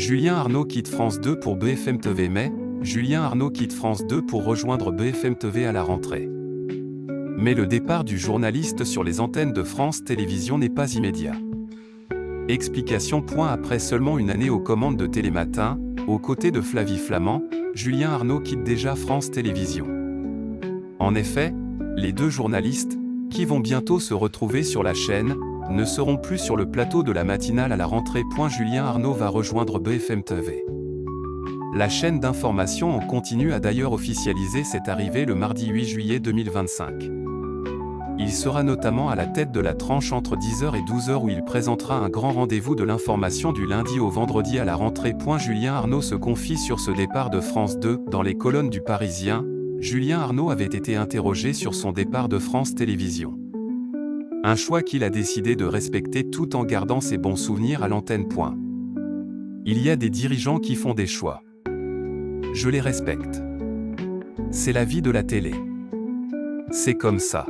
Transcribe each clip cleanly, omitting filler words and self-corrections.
Julien Arnaud quitte France 2 pour BFM TV. Mais, Julien Arnaud quitte France 2 pour rejoindre BFM TV à la rentrée. Mais le départ du journaliste sur les antennes de France Télévisions n'est pas immédiat. Explication. Après seulement une année aux commandes de Télématin, aux côtés de Flavie Flament, Julien Arnaud quitte déjà France Télévisions. En effet, les deux journalistes, qui vont bientôt se retrouver sur la chaîne, ne seront plus sur le plateau de la matinale à la rentrée. Julien Arnaud va rejoindre BFM TV. La chaîne d'information en continu a d'ailleurs officialisé cette arrivée le mardi 8 juillet 2025. Il sera notamment à la tête de la tranche entre 10h et 12h où il présentera un grand rendez-vous de l'information du lundi au vendredi à la rentrée. Julien Arnaud se confie sur ce départ de France 2. Dans les colonnes du Parisien, Julien Arnaud avait été interrogé sur son départ de France Télévisions. Un choix qu'il a décidé de respecter tout en gardant ses bons souvenirs à l'antenne. Il y a des dirigeants qui font des choix. Je les respecte. C'est la vie de la télé. C'est comme ça.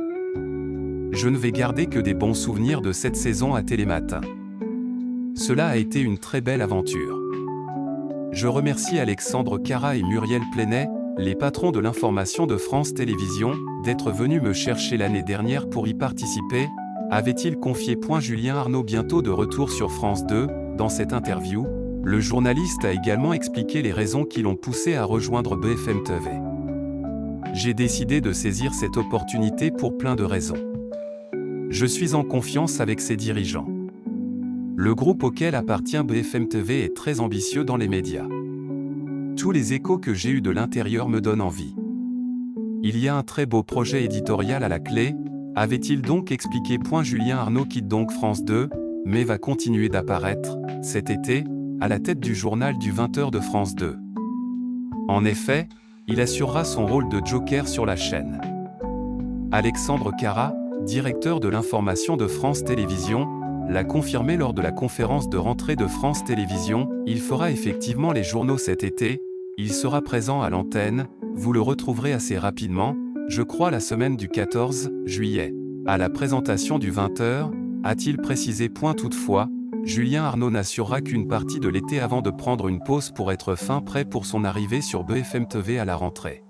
Je ne vais garder que des bons souvenirs de cette saison à Télématin. Cela a été une très belle aventure. Je remercie Alexandre Cara et Muriel Plenay, les patrons de l'information de France Télévisions, d'être venus me chercher l'année dernière pour y participer, avait-il confié. Julien Arnaud bientôt de retour sur France 2, dans cette interview, le journaliste a également expliqué les raisons qui l'ont poussé à rejoindre BFM TV. J'ai décidé de saisir cette opportunité pour plein de raisons. Je suis en confiance avec ses dirigeants. Le groupe auquel appartient BFM TV est très ambitieux dans les médias. Tous les échos que j'ai eus de l'intérieur me donnent envie. Il y a un très beau projet éditorial à la clé, avait-il donc expliqué. Julien Arnaud quitte donc France 2, mais va continuer d'apparaître, cet été, à la tête du journal du 20h de France 2. En effet, il assurera son rôle de joker sur la chaîne. Alexandre Cara, directeur de l'information de France Télévisions, l'a confirmé lors de la conférence de rentrée de France Télévisions. Il fera effectivement les journaux cet été, il sera présent à l'antenne, vous le retrouverez assez rapidement, je crois la semaine du 14 juillet, à la présentation du 20h, a-t-il précisé. Toutefois, Julien Arnaud n'assurera qu'une partie de l'été avant de prendre une pause pour être fin prêt pour son arrivée sur BFM TV à la rentrée.